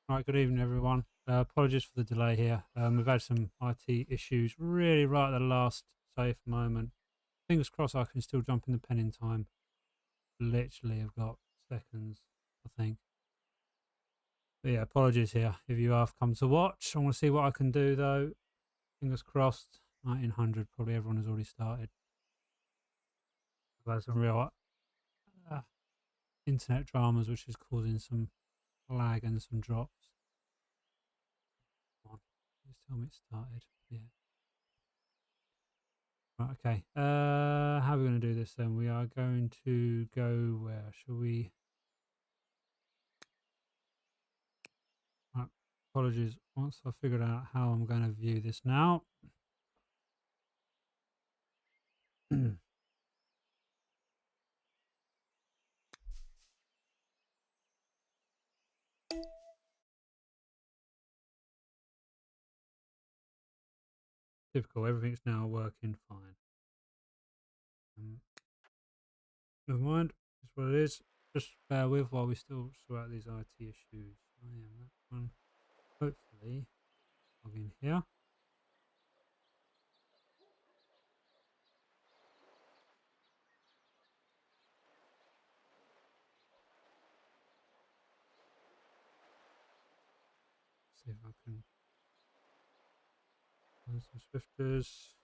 Right, good evening, everyone. Apologies for the delay here. We've had some IT issues really right at the last safe moment. Fingers crossed I can still jump in the pen in time. Literally, I've got seconds, I think. But yeah, apologies here if you have come to watch. I want to see what I can do though. Fingers crossed. 1900, probably everyone has already started. I've had some real uh, internet dramas, which is causing some lag and some drops. Come on, just tell me it started. Yeah. Right, okay. How are we going to do this then? We are going to go where? Shall we? Right, apologies. Once I figured out how I'm going to view this now. Typical. Everything's now working fine. Um, Never mind. That's what it is. Just bear with while we still sort out these IT issues. I am that one. Hopefully, log in here. See if I can find some Swifters.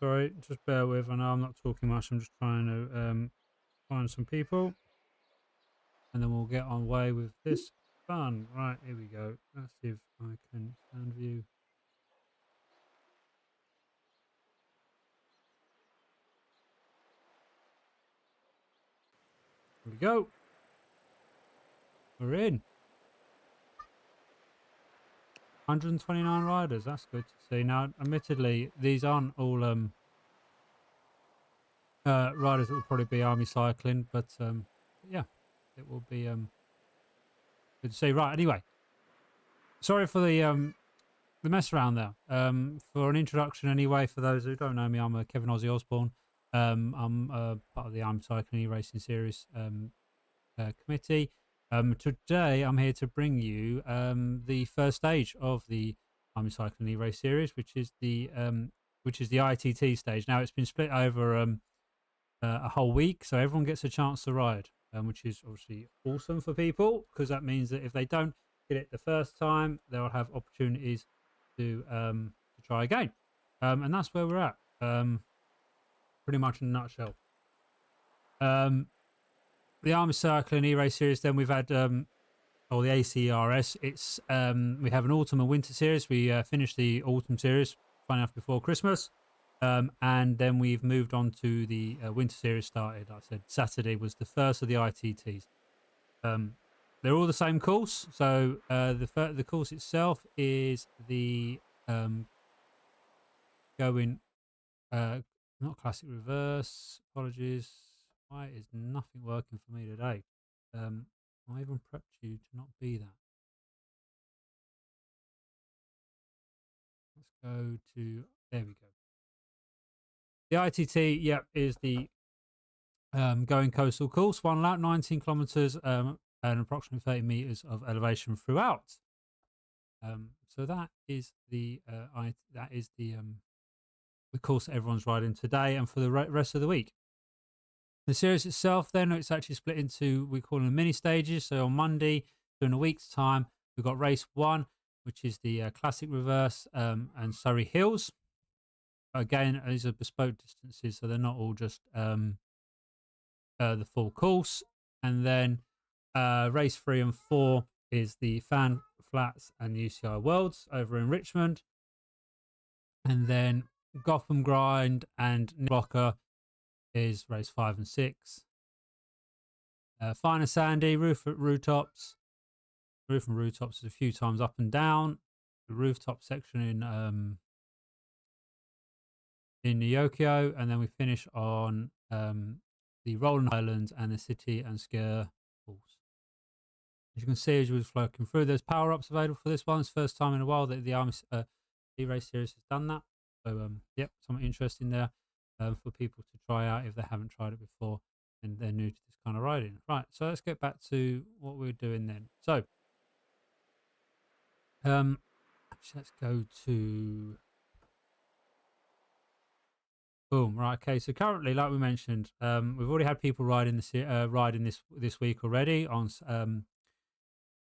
Sorry, just bear with. I know I'm not talking much. I'm just trying to find some people. And then we'll get on way with this fun. Right, here we go. Let's see if I can sound view. Here we go. We're in. 129 riders. That's good to see. Now, admittedly, these aren't all riders that will probably be army cycling, but yeah, it will be good to see. Right. Anyway, sorry for the mess around there. For an introduction, anyway, for those who don't know me, I'm Kevin Ozzy Osborne. I'm part of the Army Cycling eRacing Series committee. Today, I'm here to bring you the first stage of the Army Cycling E-Race series, which is the ITT stage. Now, it's been split over a whole week, so everyone gets a chance to ride, which is obviously awesome for people because that means that if they don't get it the first time, they'll have opportunities to try again, and that's where we're at, pretty much in a nutshell. The Army Cycling E-Race series. Then we've had or the ACeRS. It's we have an autumn and winter series. We finished the autumn series funny enough before Christmas, and then we've moved on to the winter series. Started, like I said, Saturday was the first of the ITTs. They're all the same course. So the course itself is the going not classic reverse. Apologies. Why is nothing working for me today? I even prepped you to not be that. Let's go to, there we go. The ITT, yep, is the going coastal course, 1 lap, 19 kilometers, and approximately 30 meters of elevation throughout. So that is the the course that everyone's riding today and for the rest of the week. The series itself, then, it's actually split into, we call them mini stages. So on Monday, so in a week's time, we've got race 1, which is the classic reverse and Surrey Hills. Again, these are bespoke distances, so they're not all just the full course. And then race 3 and 4 is the Fan Flats and the UCI Worlds over in Richmond. And then Gotham Grind and Blocker is race 5 and 6. Finer Sandy, Roof and Rooftops is a few times up and down. The rooftop section in in Nyokio, and then we finish on the Rolling Islands and the City and Scare Falls. As you can see, as you was flicking through, there's power ups available for this one. It's the first time in a while that the Army E-Race series has done that. So, yep, something interesting there for people to try out if they haven't tried it before and they're new to this kind of riding. Right, so let's get back to what we're doing then. So, actually, let's go to boom. Right, okay. So currently, like we mentioned, we've already had people riding this week already on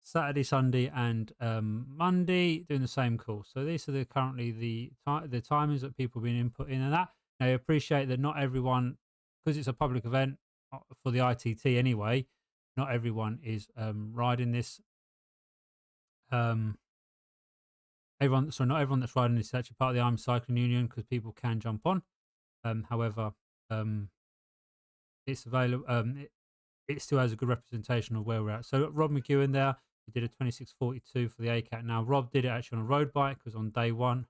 Saturday, Sunday, and Monday, doing the same course. So these are currently the timings that people have been inputting, and that. Now, I appreciate that not everyone, because it's a public event for the ITT anyway. Not everyone is riding this. Not everyone that's riding this is actually part of the Army Cycling Union, because people can jump on. However, it's available. It still has a good representation of where we're at. So Rob McEwen there, he did a 26:42 for the ACAT. Now Rob did it actually on a road bike, because on day one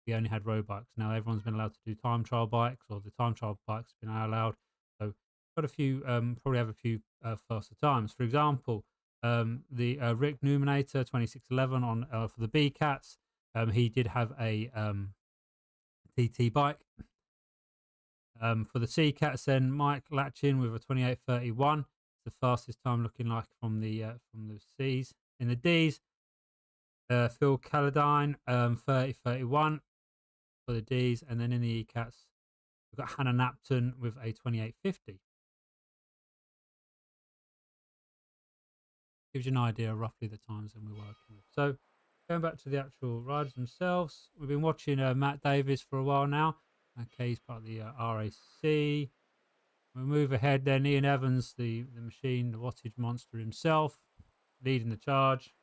we only had road bikes. Now everyone's been allowed to do time trial bikes, or the time trial bikes have been allowed. So got a few, probably have a few faster times. For example, the Rick Numinator 26:11 on for the B Cats. He did have a TT bike. For the C Cats, then Mike Latchin with a 28:31. The fastest time looking like from the C's. In the D's, Phil Calladine 30:31 for the D's, and then in the E Cats we've got Hannah Napton with a 28:50. Gives you an idea of roughly the times that we're working with. So going back to the actual riders themselves, we've been watching Matt Davis for a while now. Okay, he's part of the RAC. We move ahead then. Ian Evans, the machine, the wattage monster himself, leading the charge.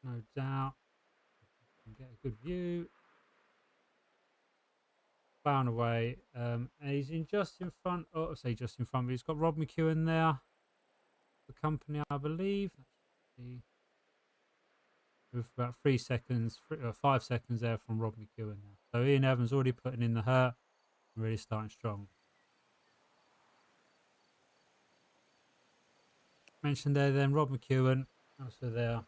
No doubt. Can get a good view. Bound away. And he's just in front. Oh, I say just in front, but he's got Rob McEwen there. The company, I believe. With about 3 seconds, 5 seconds there from Rob McEwen now. So Ian Evans already putting in the hurt. Really starting strong. Mentioned there then Rob McEwen, also there.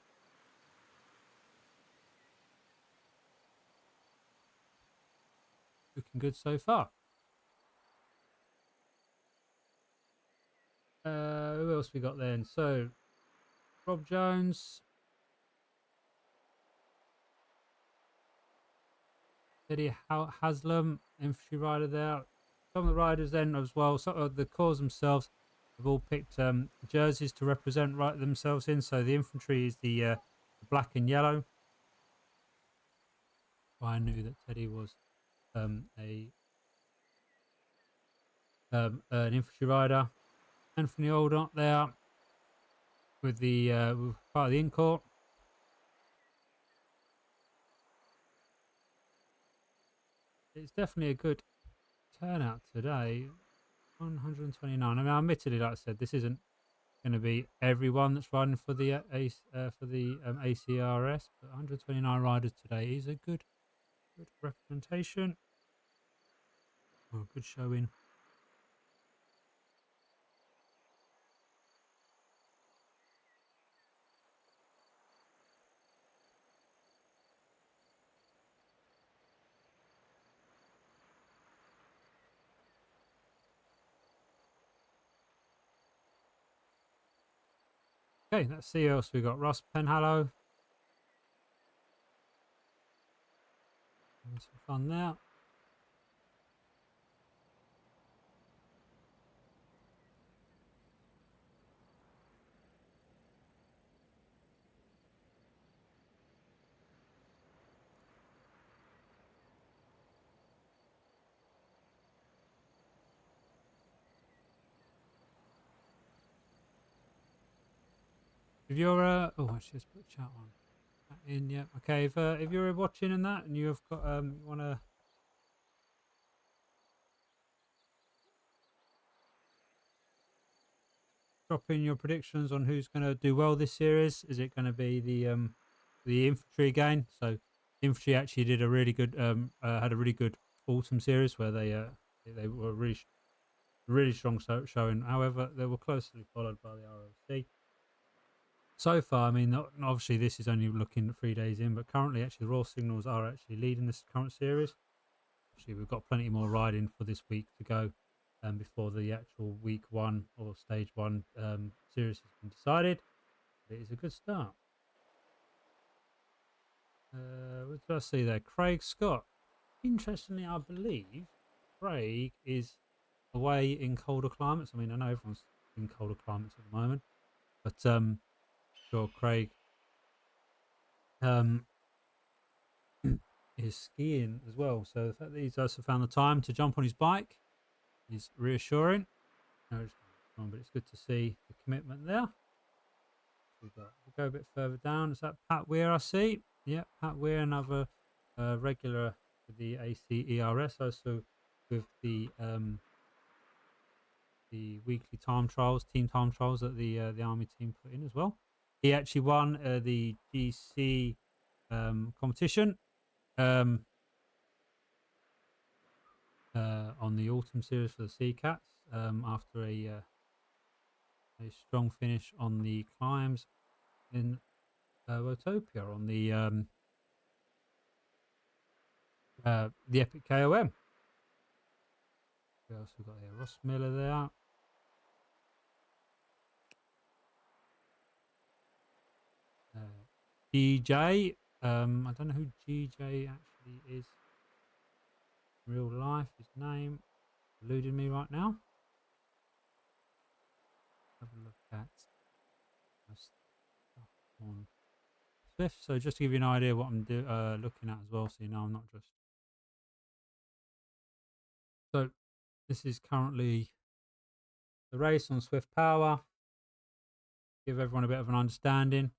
Looking good so far. Who else we got then? So Rob Jones, Eddie Haslam, infantry rider there. Some of the riders then as well. Some of the corps themselves have all picked jerseys to represent themselves in. So the infantry is the black and yellow. I knew that Teddy was an infantry rider. Anthony Oldot there with the with part of the Incorp. It's definitely a good turnout today. 129. I mean, admittedly, like I said, this isn't going to be everyone that's riding for the ACeRS, but 129 riders today is a good representation. Oh, good showing. Okay, let's see who else we got. Ross Penhallow. Some fun there. If you're oh, actually, let's put chat on. In, yeah. Okay, if you're watching and that, and you've got you want to drop in your predictions on who's going to do well this series. Is it going to be the infantry again? So Infantry actually did a really good, had a really good autumn series where they were really strong showing. However, they were closely followed by the ROC. So far, I mean, obviously this is only looking at 3 days in, but currently, actually, the Raw Signals are actually leading this current series. Actually, we've got plenty more riding for this week to go, before the actual week 1 or stage 1 series has been decided. It is a good start. What did I see there? Craig Scott. Interestingly, I believe Craig is away in colder climates. I mean, I know everyone's in colder climates at the moment, but sure, Craig um, is skiing as well. So the fact that he's also found the time to jump on his bike is reassuring. No, but it's good to see the commitment there. We'll go a bit further down. Is that Pat Weir I see? Yeah, Pat Weir, another regular with the ACeRS, also with the weekly time trials, team time trials that the army team put in as well. He actually won the GC competition on the autumn series for the Sea Cats after a strong finish on the climbs in Wotopia on the Epic KOM. Who else we got here? Ross Miller there. GJ. I don't know who GJ actually is. Real life, his name eluding me right now. Have a look at my stuff on Swift. So just to give you an idea what I'm looking at as well, so you know I'm not just. So this is currently the race on Swift Power. Give everyone a bit of an understanding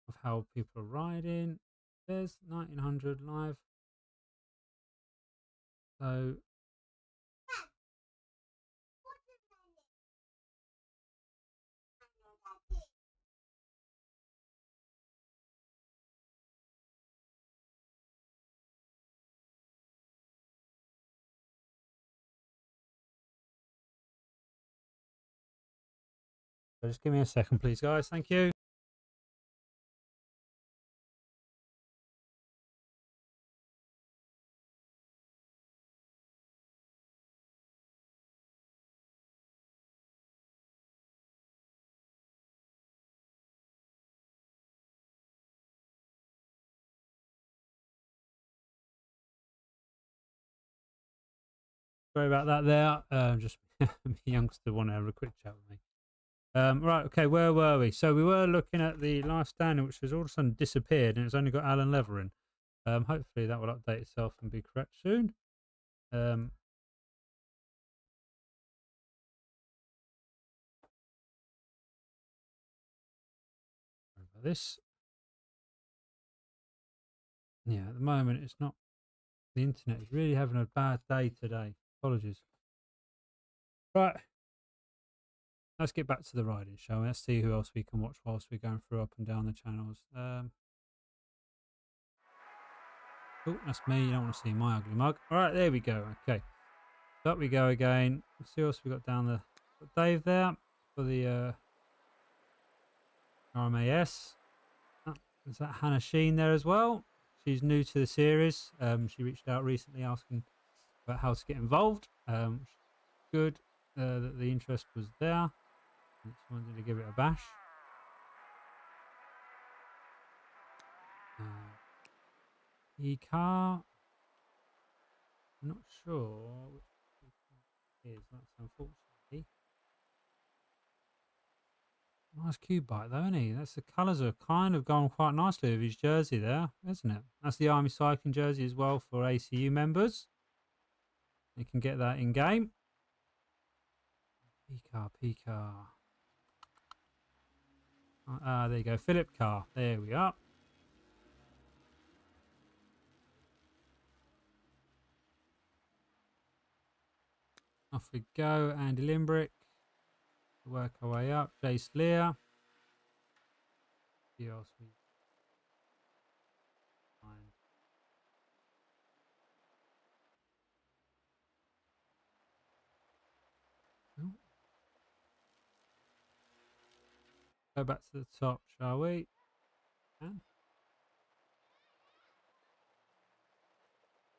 of how people are riding. There's 1900 live. So just give me a second, please, guys. Thank you. Sorry about that there. Just the youngster want to have a quick chat with me. Right, okay, where were we? So we were looking at the live standing, which has all of a sudden disappeared, and it's only got Alan Lever in. Hopefully that will update itself and be correct soon. This. Yeah, at the moment it's not. The internet is really having a bad day today. Apologies. Right. Let's get back to the riding show. Let's see who else we can watch whilst we're going through up and down the channels. Oh, that's me. You don't want to see my ugly mug. All right, there we go. Okay. Up we go again. Let's see what else we got down there. Got Dave there for the RMAS. Oh, is that Hannah Sheen there as well? She's new to the series. She reached out recently asking about how to get involved. Good that the interest was there. Just wanted to give it a bash. E-car. Not sure which it is. That's unfortunately. Nice cube bike though, isn't he? That's the colours are kind of going quite nicely with his jersey there, isn't it? That's the Army Cycling jersey as well for ACU members. You can get that in game. P-car. There you go. Philip Carr. There we are. Off we go. Andy Limbrick. Work our way up. Jace Lear. Go back to the top, shall we? And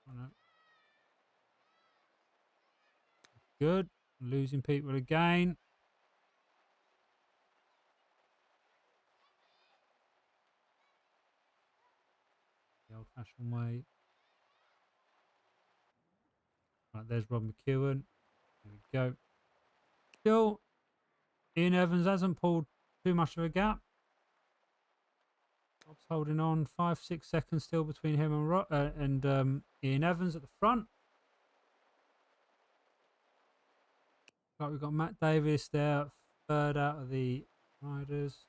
oh, no. Good. Losing people again. The old-fashioned way. Right, there's Rob McEwen. There we go. Still, Ian Evans hasn't pulled too much of a gap. Rob's holding on 5-6 seconds still between him and Ian Evans at the front. Right, we've got Matt Davis there, third out of the riders.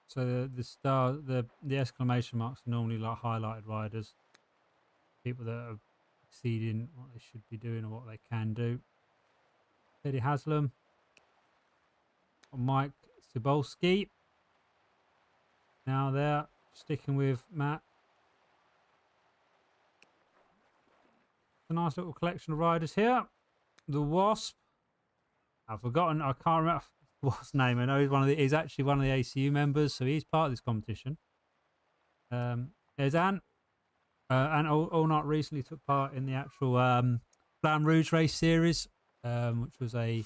So the exclamation marks are normally like highlighted riders, people that are exceeding what they should be doing or what they can do. Teddy Haslam, Mike Cybulski. Now they're sticking with Matt. A nice little collection of riders here. The Wasp. I've forgotten. I can't remember what's name. I know he's actually one of the ACU members, so he's part of this competition. There's Ant. Ant Allnut recently took part in the actual Flamme Rouge race series, which was a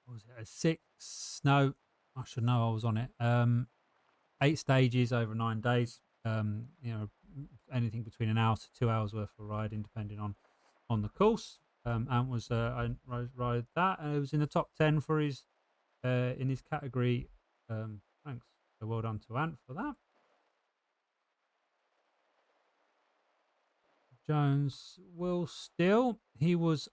what was it? A 6? No, I should know. I was on it. 8 stages over 9 days. You know, anything between an hour to 2 hours worth of riding, depending on the course. Ant was I rode that, and it was in the top 10 for his in his category. Thanks. So well done to Ant for that. Jones will still. He was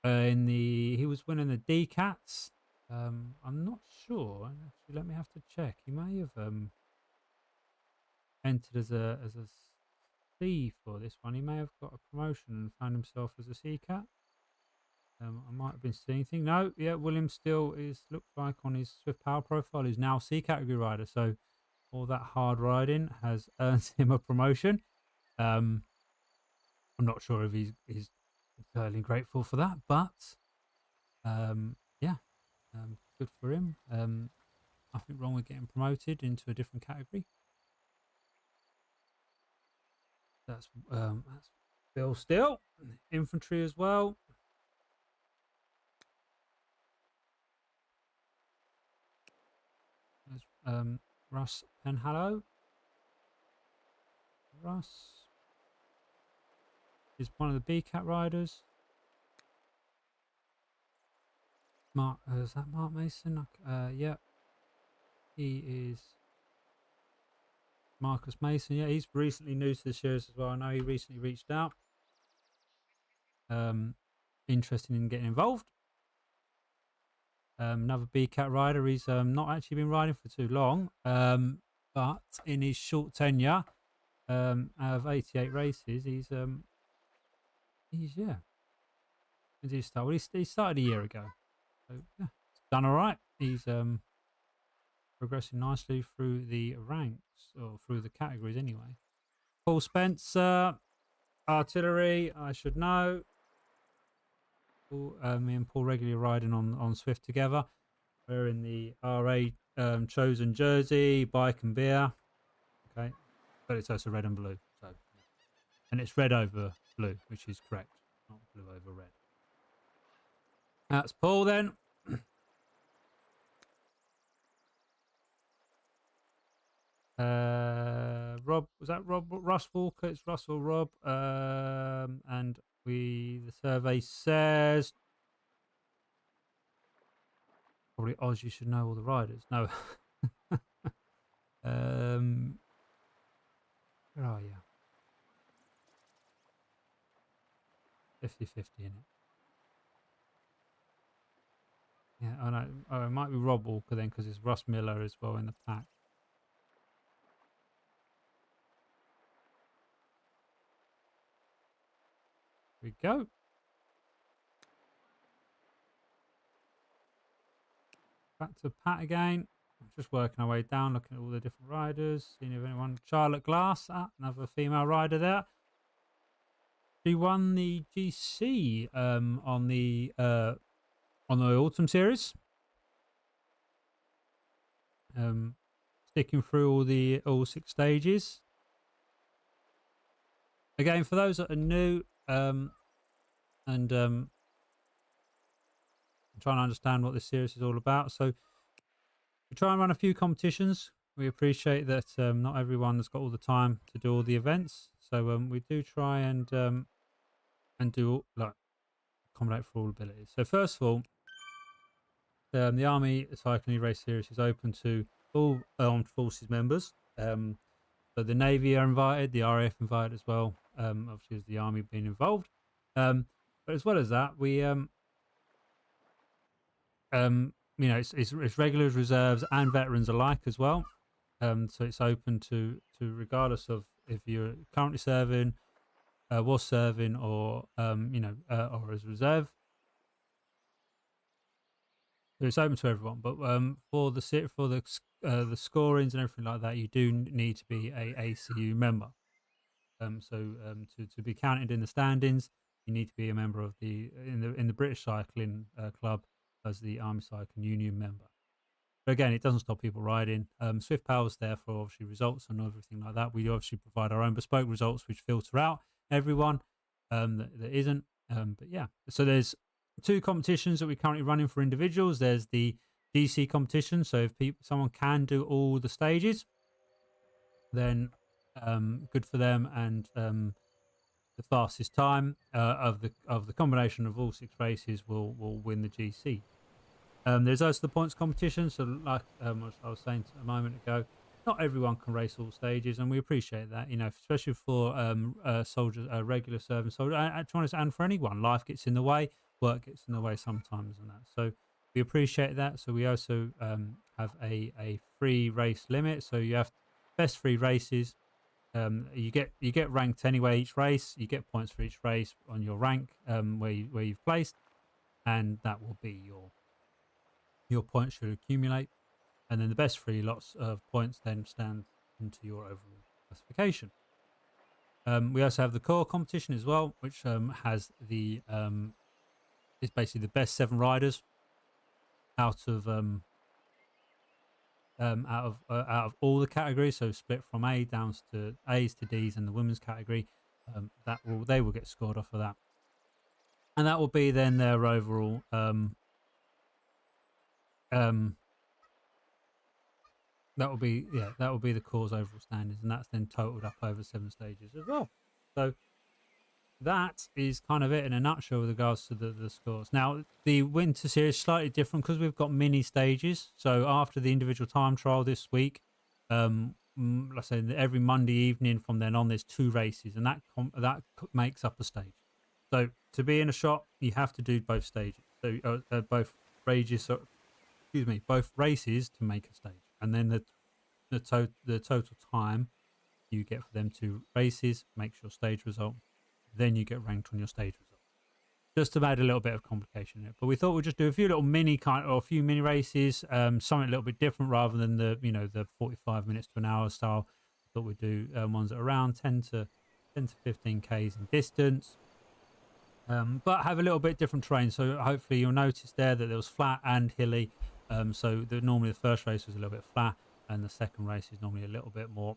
he was winning the D-Cats. I'm not sure. Actually, let me have to check. He may have entered as a C for this one. He may have got a promotion and found himself as a C-Cat. I might have been seeing things. No, yeah, William still looks like on his Swift Power profile is now C category rider. So all that hard riding has earned him a promotion. I'm not sure if he's entirely grateful for that, but yeah, good for him. Nothing wrong with getting promoted into a different category. That's Bill Still, infantry as well. There's Russ Penhallow. Russ is one of the B-Cat riders. Mark, is that Mark Mason? Yeah, he is Marcus Mason. Yeah, he's recently new to the series as well. I know he recently reached out. Interested in getting involved. Another B-Cat rider. He's not actually been riding for too long, but in his short tenure, out of 88 races, he's yeah. When did he start? Well, he started a year ago. So yeah, done all right. He's progressing nicely through the ranks, or through the categories anyway. Paul Spencer, artillery, I should know. Me and Paul regularly riding on Swift together. We're in the RA chosen jersey, bike and beer. Okay, but it's also red and blue. So, and it's red over blue, which is correct, not blue over red. That's Paul then. Rob, was that Rob? Russ Walker. It's Russell Rob. And the survey says probably Oz. You should know all the riders. No. Where are you? 50-50 in it. Yeah, I know. Oh, it might be Rob Walker then, because it's Russ Miller as well in the pack. Here we go. Back to Pat again. Just working our way down, looking at all the different riders, seeing if anyone. Charlotte Glass, another female rider there. She won the GC on the autumn series. Sticking through all 6 stages. Again, for those that are new, and I'm trying to understand what this series is all about. So we try and run a few competitions. We appreciate that not everyone has got all the time to do all the events. So we do try and do accommodate for all abilities. So first of all, the Army Cycling Race Series is open to all armed forces members. So the Navy are invited, the RAF invited as well. Obviously, as the Army being involved. But as well as that, we it's regulars, reserves, and veterans alike as well. So it's open to regardless of if you're currently serving, was serving, or or as reserve. So it's open to everyone. But for the scorings and everything like that, you do need to be a ACU member. To be counted in the standings, you need to be a member of in the British Cycling Club as the Army Cycling Union member. But again, it doesn't stop people riding. Swift Power's there for obviously results and everything like that. We obviously provide our own bespoke results, which filter out everyone that isn't. But yeah, so there's 2 competitions that we're currently running for individuals. There's the DC competition. So if someone can do all the stages, then good for them. And the fastest time of the combination of all 6 races will win the GC. There's also the points competition. So like I was saying a moment ago, not everyone can race all stages, and we appreciate that, especially for soldiers, regular serving soldiers, and for anyone. Life gets in the way, work gets in the way sometimes, and that. So we appreciate that. So we also have a free race limit. So you have best 3 races. You get ranked anyway each race. You get points for each race on your rank where you've placed, and that will be your points should accumulate, and then the best 3 lots of points then stand into your overall classification. We also have the core competition as well, which has is basically the best 7 riders out of all the categories. So split from A down to A's to D's in the women's category. They will get scored off of that, and that will be then their overall that will be the core's overall standings, and that's then totaled up over 7 stages as well. So that is kind of it in a nutshell with regards to the scores. Now the winter series is slightly different because we've got mini stages. So after the individual time trial this week, let's say every Monday evening from then on, there's 2 races, and that makes up a stage. So to be in a shot, you have to do both stages. So both races to make a stage, and then the total time you get for them 2 races makes your stage result. Then you get ranked on your stage result. Just to add a little bit of complication in it, but we thought we'd just do a few little a few mini races, something a little bit different rather than the 45 minutes to an hour style. I thought we'd do ones that are around 10 to 15 k's in distance. But have a little bit different terrain. So hopefully you'll notice there that there was flat and hilly. So normally the first race was a little bit flat, and the second race is normally a little bit more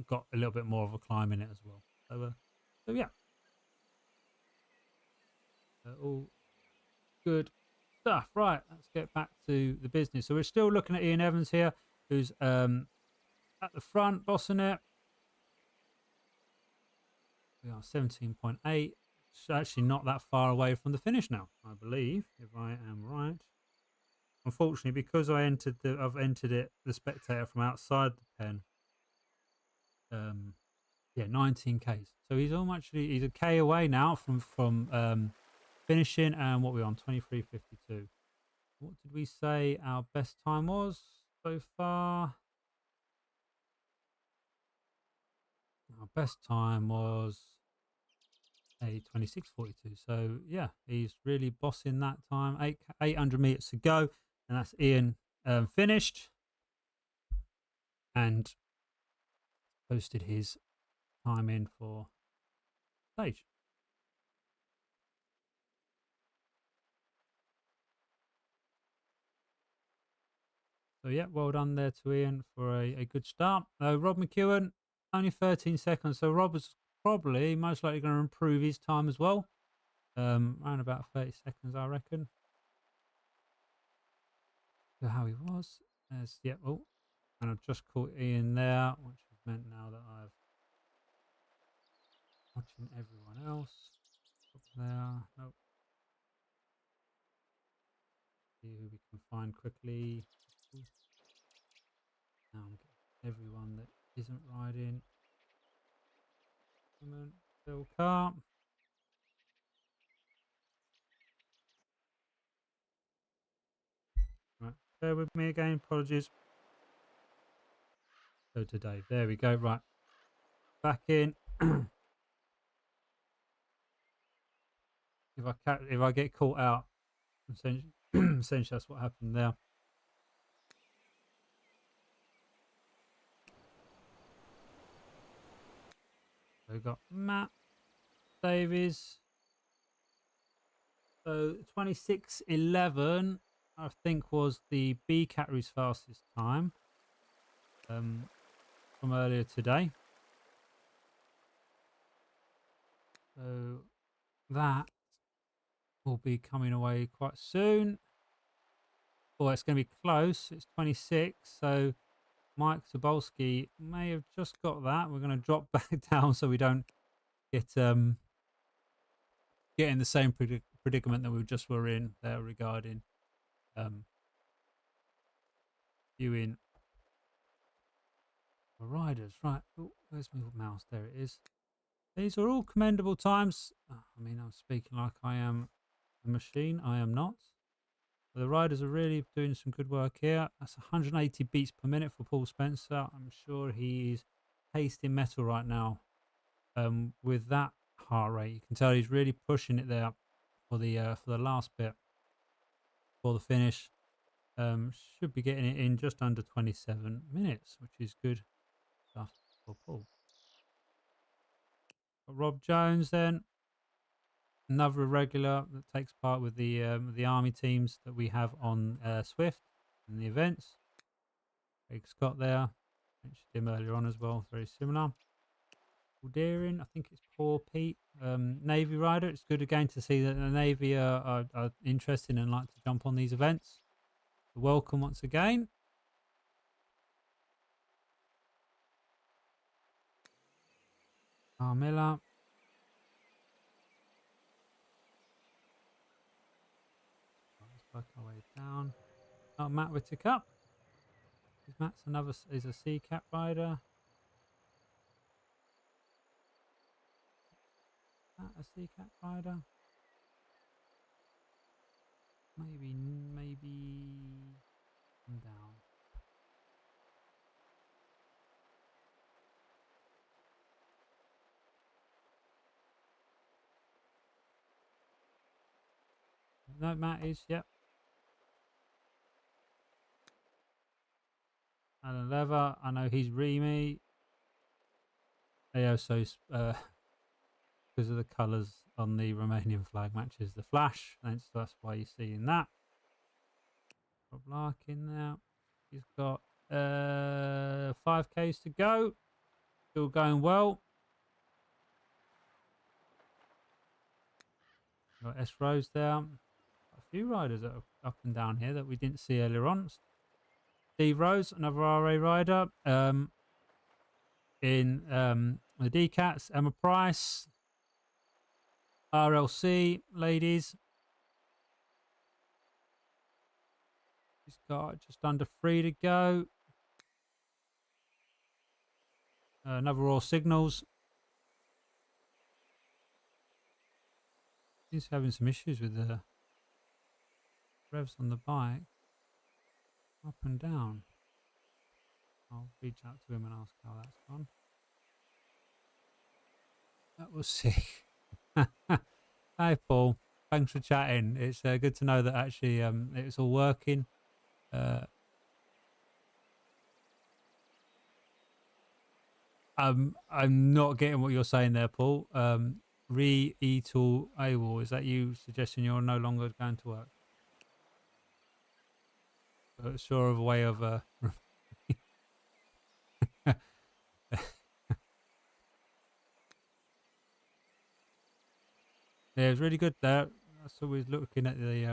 got a little bit more of a climb in it as well. So yeah, all good stuff. Right, let's get back to the business. So we're still looking at Ian Evans here, who's at the front bossing it. We are 17.8. It's actually not that far away from the finish now, I believe, if I am right. Unfortunately, because I've entered the spectator from outside the pen. 19 k's. So he's a k away now from finishing. And what we're on 23:52. What did we say our best time was so far? Our best time was a 26:42. So yeah, he's really bossing that time. 800 meters to go, and that's Ian finished. and posted his time in for stage. So yeah, well done there to Ian for a good start. Rob McEwen, only 13 seconds. So Rob was probably most likely going to improve his time as well. Around about 30 seconds, I reckon. So how he was. Yeah, oh, and I've just caught Ian there, which has meant now that I've watching everyone else. Up there, nope. See who we can find quickly. Now I'm getting everyone that isn't riding. Come on, Phil Car. Right, bear with me again. Apologies. Go to Dave. There we go. Right, back in. If I get caught out, essentially, essentially that's what happened there. So we've got Matt Davies. So 26:11, I think, was the B category's fastest time from earlier today. So that will be coming away quite soon. Oh, it's going to be close. It's 26. So Mike Sobolski may have just got that. We're going to drop back down so we don't get in the same predicament that we just were in there regarding viewing the riders. Right. Oh, where's my mouse? There it is. These are all commendable times. I mean, I'm speaking like I am a machine. I am not. But the riders are really doing some good work here. That's 180 beats per minute for Paul Spencer. I'm sure he is tasting metal right now with that heart rate. You can tell he's really pushing it there for the last bit, for the finish. Should be getting it in just under 27 minutes, which is good stuff for Paul. Got Rob Jones then, another irregular that takes part with the army teams that we have on Swift in the events. Craig Scott there, mentioned him earlier on as well, very similar. Deering, I think it's Poor Pete, Navy rider. It's good again to see that the Navy are interested and like to jump on these events. So welcome once again. Miller. Let's work our way down. Oh, Matt Whittaker. Matt's is a C cap rider. Matt a C cap rider? Maybe I'm down. No, Matt is, yep. Alan Lever, I know he's Remy. He also, because of the colours on the Romanian flag, matches the flash. And that's why you're seeing that. Rob Larkin now. He's got 5Ks to go. Still going well. Got S Rose there. A few riders that are up and down here that we didn't see earlier on. Steve Rose, another RA rider. In the DCATs, Emma Price, RLC ladies. She's got just under 3 to go. Another Royal Signals. He's having some issues with the revs on the bike. Up and down. I'll reach out to him and ask how that's gone. That was sick. Hi, Paul. Thanks for chatting. It's good to know that actually it's all working. I'm not getting what you're saying there, Paul. Re-etal AWOL, is that you suggesting you're no longer going to work? Sure of a way of yeah, it was really good there. That's always looking at the.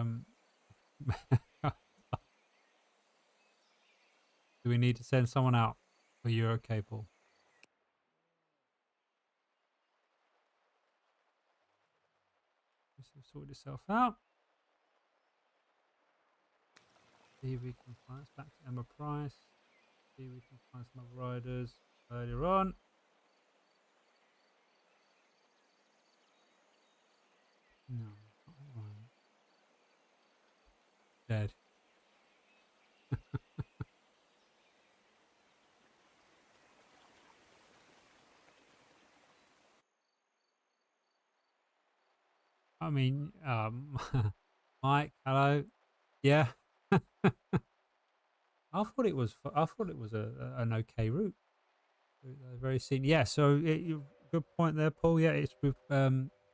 Do we need to send someone out? Are you okay, Paul? Just sort yourself out. See if we can find us back to Emma Price. See if we can find some other riders earlier on. No, not at the moment. Dead. I mean, Mike, hello. Yeah, I thought it was an okay route. Very seen. Yeah. So good point there, Paul. Yeah, it's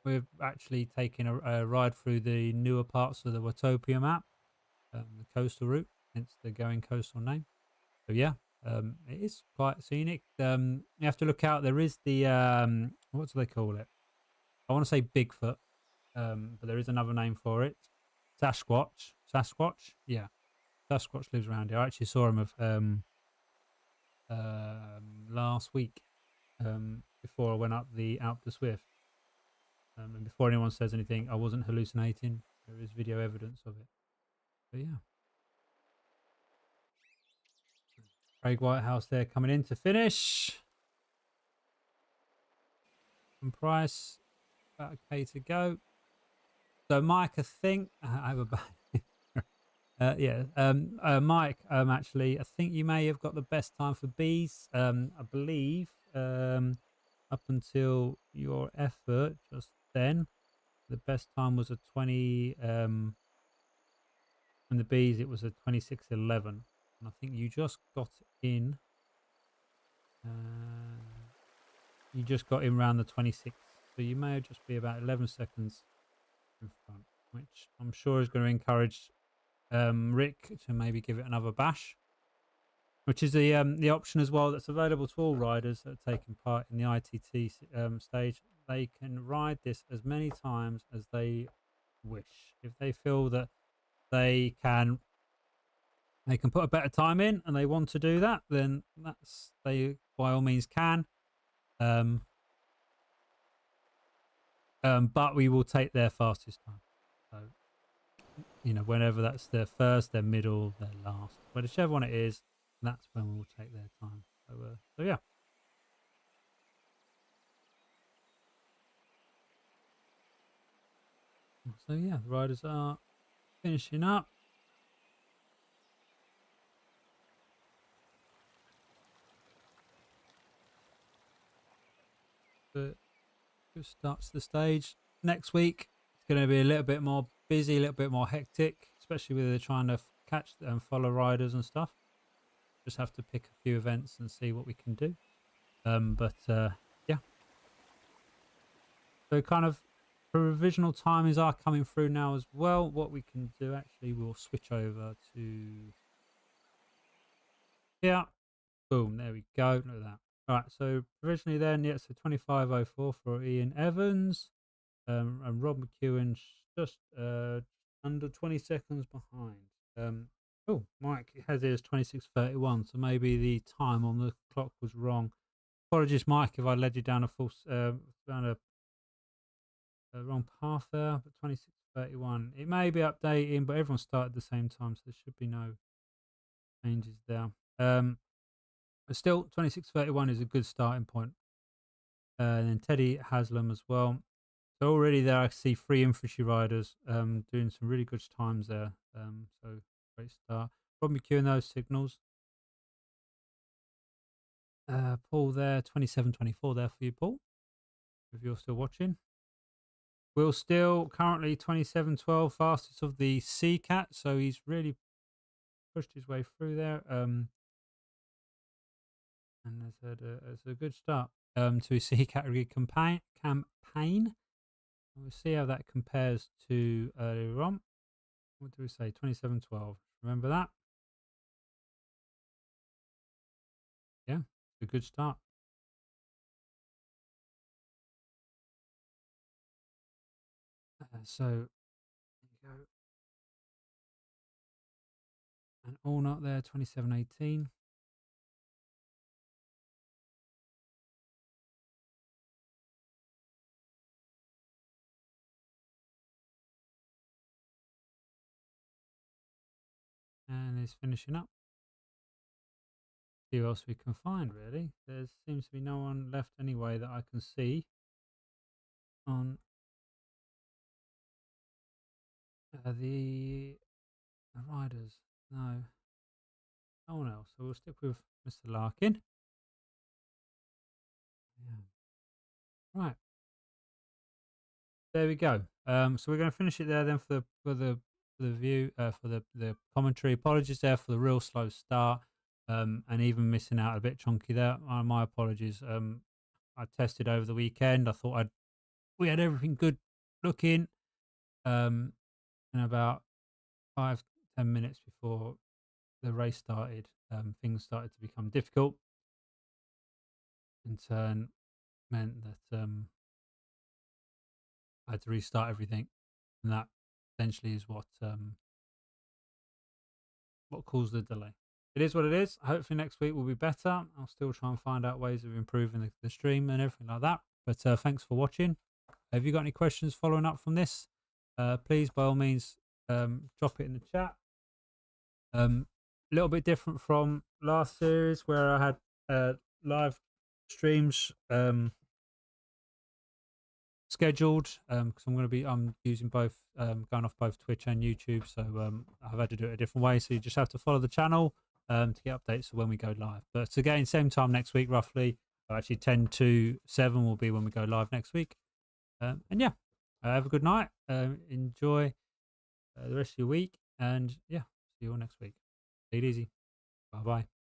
we've actually taken a ride through the newer parts of the Watopia map, the coastal route, hence the Going Coastal name. So yeah, it is quite scenic. You have to look out. There is the what do they call it? I want to say Bigfoot, but there is another name for it. Sasquatch. Sasquatch. Yeah, Sasquatch lives around here. I actually saw him last week before I went up the Alp de Swift. And before anyone says anything, I wasn't hallucinating. There is video evidence of it. But yeah, Craig Whitehouse there coming in to finish. And Price about okay to go. So Mike, I think I have a bad. Yeah, Mike. Actually, I think you may have got the best time for bees. I believe. Up until your effort just then, the best time was a 20. In the bees, it was a 26:11, and I think you just got in. You just got in around the 26th, so you may just be about 11 seconds in front, which I'm sure is going to encourage Rick to maybe give it another bash, which is the option as well that's available to all riders that are taking part in the ITT stage. They can ride this as many times as they wish. If they feel that they can put a better time in and they want to do that, then that's they by all means can. Um, but we will take their fastest time. So whenever that's their first, their middle, their last, whichever one it is, that's when we'll take their time. So yeah. So yeah, the riders are finishing up. But just starts the stage. Next week, it's going to be a little bit more busy, a little bit more hectic, especially with they're trying to catch and follow riders and stuff. Just have to pick a few events and see what we can do. But yeah. So kind of provisional timings are coming through now as well. What we can do, actually, we'll switch over to yeah. Boom, there we go. Look at that. All right, so provisionally then, yeah, so 25:04 for Ian Evans. And Rob McEwen's just under 20 seconds behind. Oh, Mike has it as 26:31, so maybe the time on the clock was wrong. Apologies, Mike, if I led you down a false, down a wrong path there. But 26:31, it may be updating, but everyone started at the same time, so there should be no changes there. But still, 26:31 is a good starting point. And then Teddy Haslam as well. So already there, I see 3 infantry riders doing some really good times there. So great start. Rob McEwen, those signals. Paul there, 27:24 there for you, Paul, if you're still watching. Will still currently 27:12, fastest of the Sea Cat. So he's really pushed his way through there. And it's a good start to a C category campaign. We'll see how that compares to earlier on. What do we say? 27-12. Remember that? Yeah, it's a good start. So there you go. And all not there, 27-18. And it's finishing up. See who else we can find, really. There seems to be no one left anyway that I can see on the riders. No, no one else. So we'll stick with Mr. Larkin. Yeah. Right. There we go. So we're going to finish it there then for the view for the commentary. Apologies there for the real slow start, and even missing out a bit chunky there. My apologies. I tested over the weekend. I thought we had everything good looking. And about 5-10 minutes before the race started, things started to become difficult. In turn, meant that I had to restart everything, and that essentially is what caused the delay. It is what it is. Hopefully next week will be better. I'll still try and find out ways of improving the stream and everything like that. But thanks for watching. Have you got any questions following up from this? Please, by all means, drop it in the chat. A little bit different from last series where I had live streams scheduled because I'm using both going off both Twitch and YouTube, so I've had to do it a different way. So you just have to follow the channel to get updates of when we go live. But again, same time next week roughly. Actually 10 to 7 will be when we go live next week. And yeah, have a good night. Enjoy the rest of your week, and yeah, see you all next week. Take it easy. Bye bye.